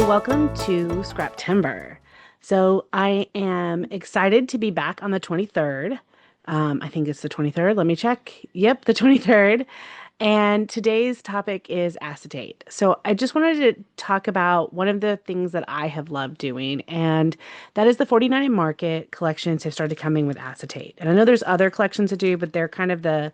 welcome to Scraptember. So I am excited to be back on the 23rd. I think it's the 23rd. Let me check. Yep, the 23rd. And today's topic is acetate. So I just wanted to talk about one of the things that I have loved doing, and that is the 49 Market collections have started coming with acetate. And I know there's other collections that do, but they're kind of the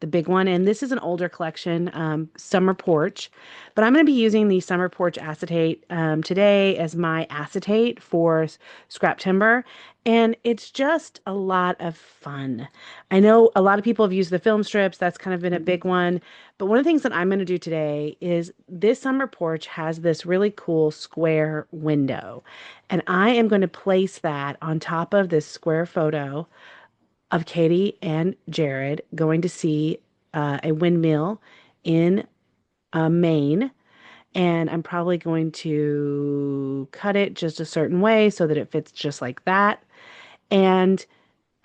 big one. And this is an older collection, Summer Porch. But I'm going to be using the Summer Porch acetate today as my acetate for scrap timber. And it's just a lot of fun. I know a lot of people have used the film strips. That's kind of been a big one. But one of the things that I'm going to do today is this Summer Porch has this really cool square window. And I am going to place that on top of this square photo of Katie and Jared going to see a windmill in Maine. And I'm probably going to cut it just a certain way so that it fits just like that. And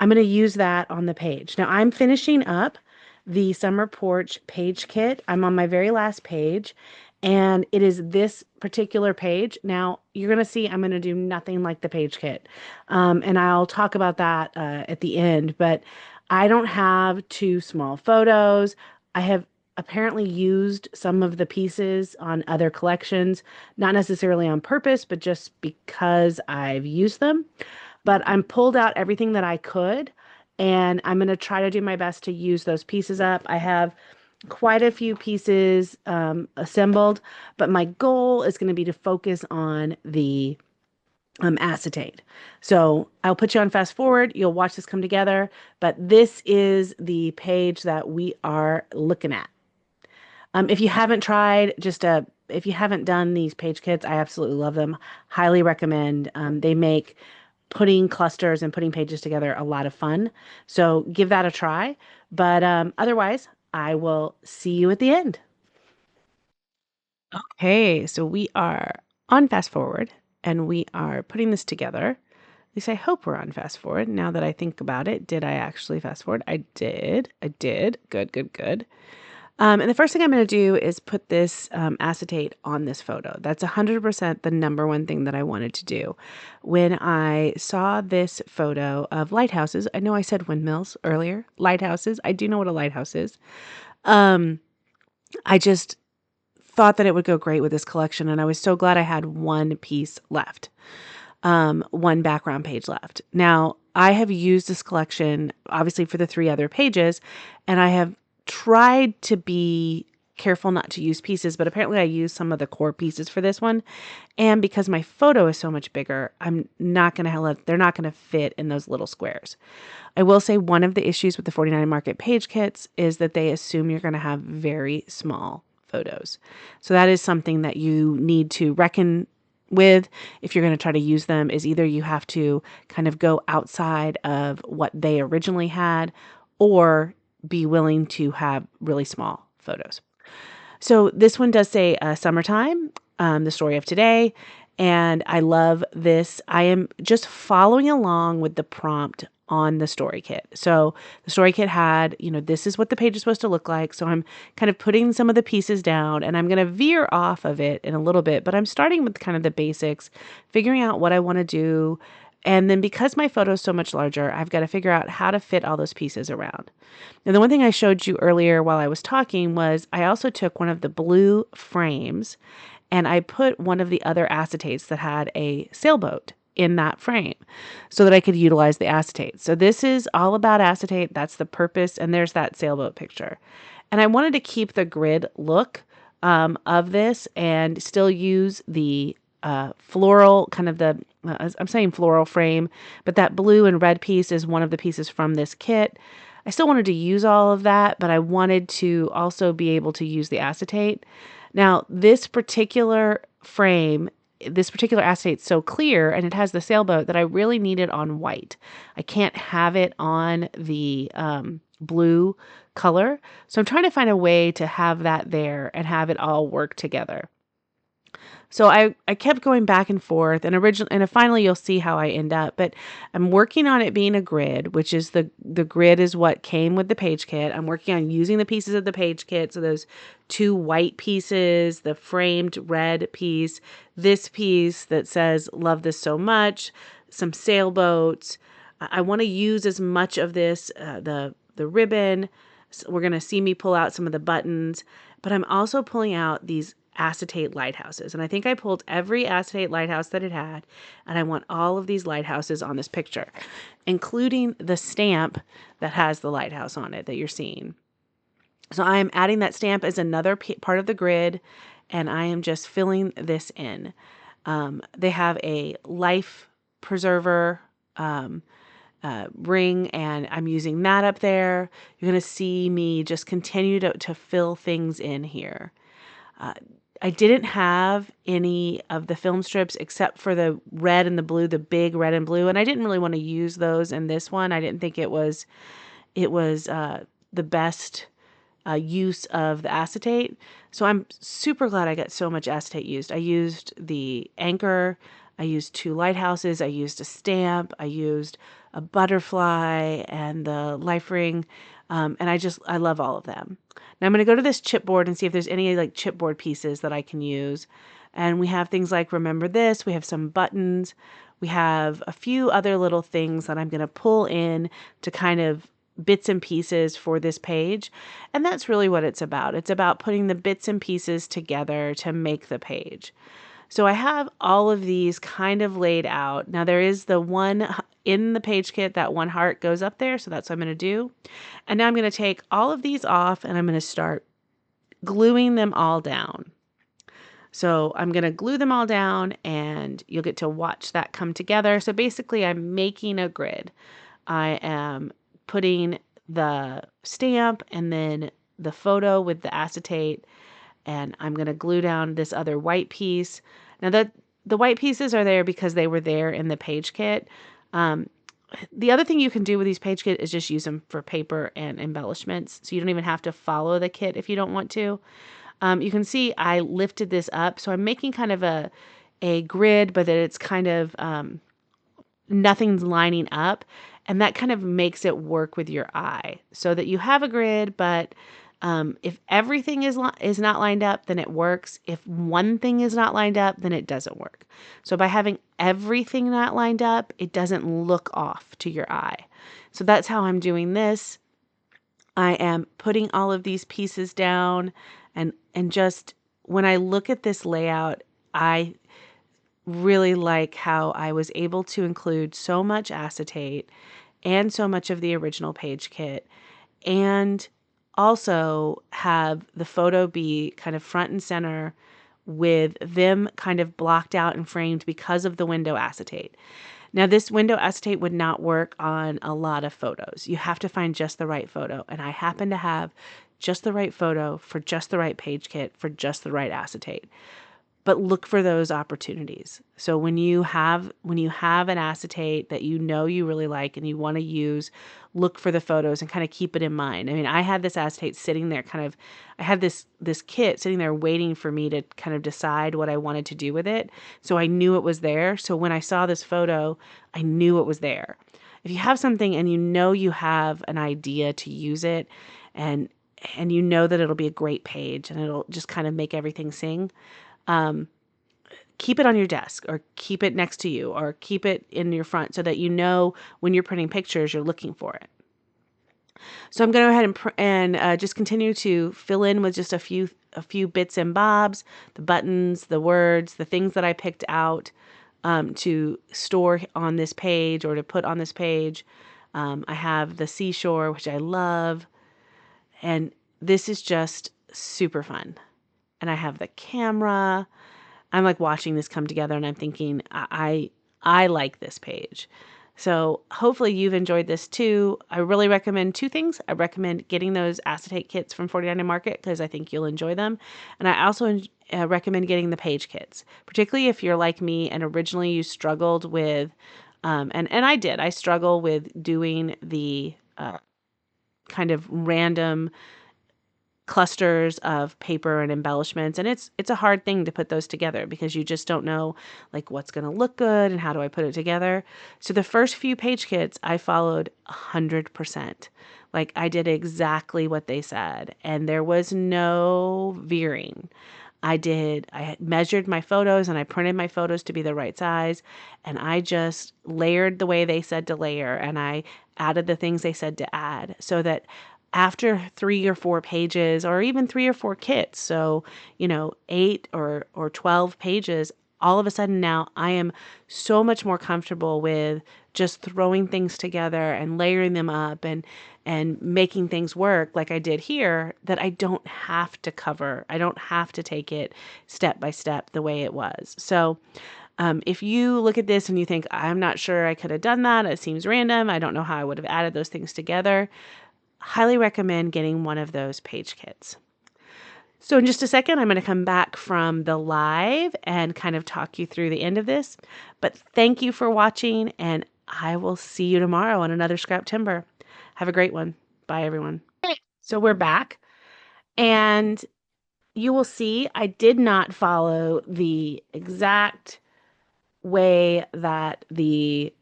I'm going to use that on the page. Now I'm finishing up the Summer Porch page kit. I'm on my very last page, and it is this particular page. Now you're going to see I'm going to do nothing like the page kit. And I'll talk about that at the end, but I don't have two small photos. I have apparently used some of the pieces on other collections, not necessarily on purpose, but just because I've used them. But I'm pulled out everything that I could, and I'm going to try to do my best to use those pieces up. I have quite a few pieces assembled, but my goal is going to be to focus on the acetate. So I'll put you on fast forward. You'll watch this come together, but this is the page that we are looking at. If you haven't tried, if you haven't done these page kits, I absolutely love them. Highly recommend. They make putting clusters and putting pages together a lot of fun. So give that a try. But otherwise, I will see you at the end. Okay, so we are on fast forward and we are putting this together. At least I hope we're on fast forward. Now that I think about it, did I actually fast forward? I did. I did. Good, good, good. And the first thing I'm going to do is put this acetate on this photo. That's 100% the number one thing that I wanted to do. When I saw this photo of lighthouses, I know I said windmills earlier, lighthouses. I do know what a lighthouse is. I just thought that it would go great with this collection, and I was so glad I had one piece left, one background page left. Now, I have used this collection, obviously, for the 3 other pages, and I have tried to be careful not to use pieces, but apparently I used some of the core pieces for this one. And because my photo is so much bigger, I'm not going to they're not going to fit in those little squares. I will say one of the issues with the 49 Market page kits is that they assume you're going to have very small photos. So that is something that you need to reckon with if you're going to try to use them, is either you have to kind of go outside of what they originally had, or be willing to have really small photos. So this one does say summertime, the story of today. And I love this. I am just following along with the prompt on the story kit. So the story kit had, this is what the page is supposed to look like. So I'm kind of putting some of the pieces down, and I'm going to veer off of it in a little bit, but I'm starting with kind of the basics, figuring out what I want to do. And then because my photo is so much larger, I've got to figure out how to fit all those pieces around. And the one thing I showed you earlier while I was talking was I also took one of the blue frames and I put one of the other acetates that had a sailboat in that frame so that I could utilize the acetate. So this is all about acetate. That's the purpose. And there's that sailboat picture. And I wanted to keep the grid look of this and still use the floral, kind of I'm saying floral frame, but that blue and red piece is one of the pieces from this kit. I still wanted to use all of that, but I wanted to also be able to use the acetate. Now, this particular frame, this particular acetate is so clear, and it has the sailboat, that I really need it on white. I can't have it on the blue color. So I'm trying to find a way to have that there and have it all work together. So I kept going back and forth, and finally you'll see how I end up. But I'm working on it being a grid, which is the grid is what came with the page kit. I'm working on using the pieces of the page kit. So those two white pieces, the framed red piece, this piece that says "Love this so much," some sailboats. I want to use as much of this, the ribbon. So we're gonna see me pull out some of the buttons, but I'm also pulling out these acetate lighthouses. And I think I pulled every acetate lighthouse that it had, and I want all of these lighthouses on this picture, including the stamp that has the lighthouse on it that you're seeing. So I am adding that stamp as another part of the grid, and I am just filling this in. They have a life preserver ring, and I'm using that up there. You're going to see me just continue to fill things in here. I didn't have any of the film strips except for the red and the blue, the big red and blue, and I didn't really want to use those in this one. I didn't think it was the best use of the acetate. So I'm super glad I got so much acetate used. I used the anchor, I used two lighthouses, I used a stamp, I used a butterfly and the life ring. And I love all of them. Now I'm going to go to this chipboard and see if there's any like chipboard pieces that I can use. And we have things like remember this, we have some buttons, we have a few other little things that I'm going to pull in to kind of bits and pieces for this page. And that's really what it's about. It's about putting the bits and pieces together to make the page. So I have all of these kind of laid out. Now there is the one in the page kit, that one heart goes up there. So that's what I'm going to do. And now I'm going to take all of these off and I'm going to start gluing them all down. So I'm going to glue them all down and you'll get to watch that come together. So basically I'm making a grid. I am putting the stamp and then the photo with the acetate, and I'm going to glue down this other white piece. Now that the white pieces are there because they were there in the page kit. The other thing you can do with these page kit is just use them for paper and embellishments. So you don't even have to follow the kit if you don't want to. You can see I lifted this up. So I'm making kind of a grid, but that it's kind of nothing's lining up. And that kind of makes it work with your eye so that you have a grid, but if everything is not lined up, then it works. If one thing is not lined up, then it doesn't work. So by having everything not lined up, it doesn't look off to your eye. So that's how I'm doing this. I am putting all of these pieces down, and just when I look at this layout, I really like how I was able to include so much acetate and so much of the original page kit, and also have the photo be kind of front and center with them kind of blocked out and framed because of the window acetate. Now, this window acetate would not work on a lot of photos. You have to find just the right photo, and I happen to have just the right photo for just the right page kit for just the right acetate. But look for those opportunities. So when you have an acetate that you know you really like and you want to use, look for the photos and kind of keep it in mind. I mean, I had this acetate sitting there I had this kit sitting there waiting for me to kind of decide what I wanted to do with it. So I knew it was there. So when I saw this photo, I knew it was there. If you have something and you know you have an idea to use it, and you know that it'll be a great page and it'll just kind of make everything sing, keep it on your desk or keep it next to you or keep it in your front so that you know when you're printing pictures, you're looking for it. So I'm going to go ahead and just continue to fill in with just a few bits and bobs, the buttons, the words, the things that I picked out to store on this page or to put on this page. I have the seashore, which I love, and this is just super fun. And I have the camera. I'm like watching this come together and I'm thinking, I like this page. So hopefully you've enjoyed this too. I really recommend two things. I recommend getting those acetate kits from 49 Market because I think you'll enjoy them. And I also recommend getting the page kits, particularly if you're like me and originally you struggled with, and I struggle with doing the kind of random clusters of paper and embellishments, and it's a hard thing to put those together because you just don't know like what's going to look good and how do I put it together. So the first few page kits I followed 100%. Like I did exactly what they said, and there was no veering. I had measured my photos and I printed my photos to be the right size, and I just layered the way they said to layer, and I added the things they said to add so that after 3 or 4 pages or even 3 or 4 kits, so, 8 or 12 pages, all of a sudden now I am so much more comfortable with just throwing things together and layering them up and making things work like I did here, that I don't have to cover. I don't have to take it step by step the way it was. So if you look at this and you think, I'm not sure I could have done that, it seems random, I don't know how I would have added those things together, highly recommend getting one of those page kits. So in just a second, I'm going to come back from the live and kind of talk you through the end of this. But thank you for watching, and I will see you tomorrow on another Scraptember. Have a great one. Bye, everyone. So we're back, and you will see I did not follow the exact way that the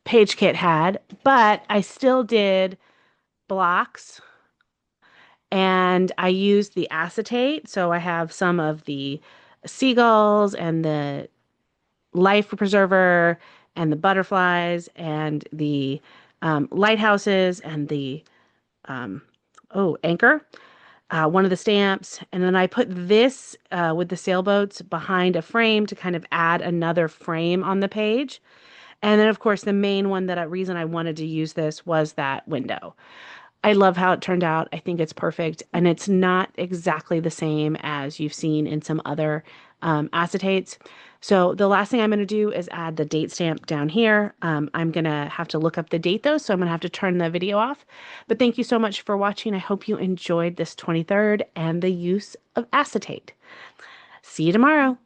page kit had, but I still did blocks, and I used the acetate. So I have some of the seagulls and the life preserver and the butterflies and the lighthouses and the anchor, one of the stamps. And then I put this with the sailboats behind a frame to kind of add another frame on the page. And then, of course, the main one reason I wanted to use this was that window. I love how it turned out. I think it's perfect. And it's not exactly the same as you've seen in some other acetates. So the last thing I'm going to do is add the date stamp down here. I'm going to have to look up the date though, so I'm going to have to turn the video off. But thank you so much for watching. I hope you enjoyed this 23rd and the use of acetate. See you tomorrow.